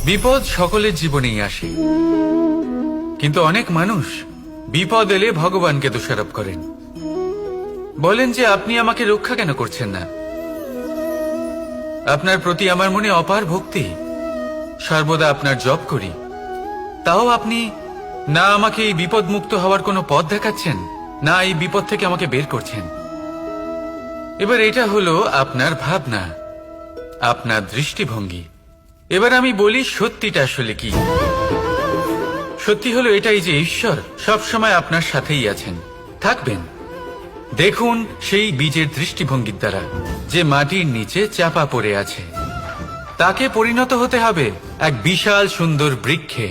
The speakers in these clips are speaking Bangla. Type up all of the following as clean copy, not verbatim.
বিপদ সকলের জীবনেই আসে, কিন্তু অনেক মানুষ বিপদ এলে ভগবানকে দোষারোপ করেন। বলেন যে আপনি আমাকে রক্ষা কেন করছেন না? আপনার প্রতি আমার মনে অপার ভক্তি, সর্বদা আপনার জপ করি, তাও আপনি না আমাকে এই বিপদ মুক্ত হওয়ার কোনো পথ দেখাচ্ছেন, না এই বিপদ থেকে আমাকে বের করছেন। এবার এটা হলো আপনার ভাবনা, আপনার দৃষ্টিভঙ্গি। এবার আমি বলি সত্যিটা আসলে কি। সত্যি হলো এটাই যে ঈশ্বর সবসময় আপনার সাথেই আছেন, থাকবেন। দেখুন সেই বীজের দৃষ্টিভঙ্গির দ্বারা যে মাটির নিচে চাপা পড়ে আছে, তাকে পরিণত হতে হবে এক বিশাল সুন্দর বৃক্ষে।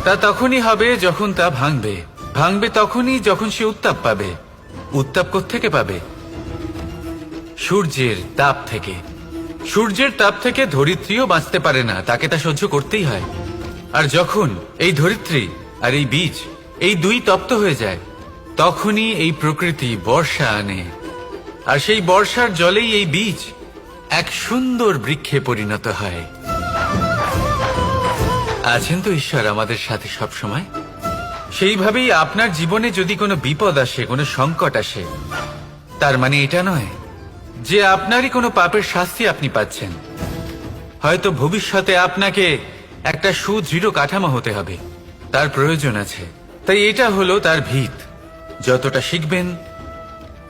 তা তখনই হবে যখন তা ভাঙবে, ভাঙবে তখনই যখন সে উত্তাপ পাবে। উত্তাপ কোত্থেকে পাবে? সূর্যের তাপ থেকে। সূর্যের তাপ থেকে ধরিত্রীও বাঁচতে পারে না, তাকে তা সহ্য করতেই হয়। আর যখন এই ধরিত্রী আর এই বীজ এই দুই তপ্ত হয়ে যায়, তখনই এই প্রকৃতি বর্ষা আনে। আর সেই বর্ষার জলেই এই বীজ এক সুন্দর বৃক্ষে পরিণত হয়। আছেন তো ঈশ্বর আমাদের সাথে সব সময়। সেইভাবেই আপনার জীবনে যদি কোনো বিপদ আসে, কোনো সংকট আসে, তার মানে এটা নয় যে আপনারই কোনো পাপের শাস্তি আপনি পাচ্ছেন। হয়তো ভবিষ্যতে আপনাকে একটা সুদৃঢ় কাঠামো হতে হবে, তার প্রয়োজন আছে। তাই এটা হলো তার ভিত। যতটা শিখবেন,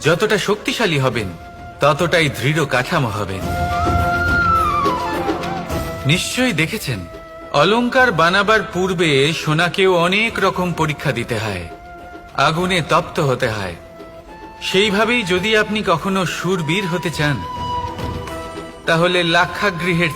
যতটা শক্তিশালী হবেন, ততটাই দৃঢ় কাঠামো হবেন। নিশ্চয়ই দেখেছেন, অলংকার বানাবার পূর্বে সোনাকেও অনেক রকম পরীক্ষা দিতে হয়, আগুনে তপ্ত হতে হয়। সেইভাবেই যদি আপনি কখনো শূরবীর হতে চান, তাহলে লাক্ষাগৃহের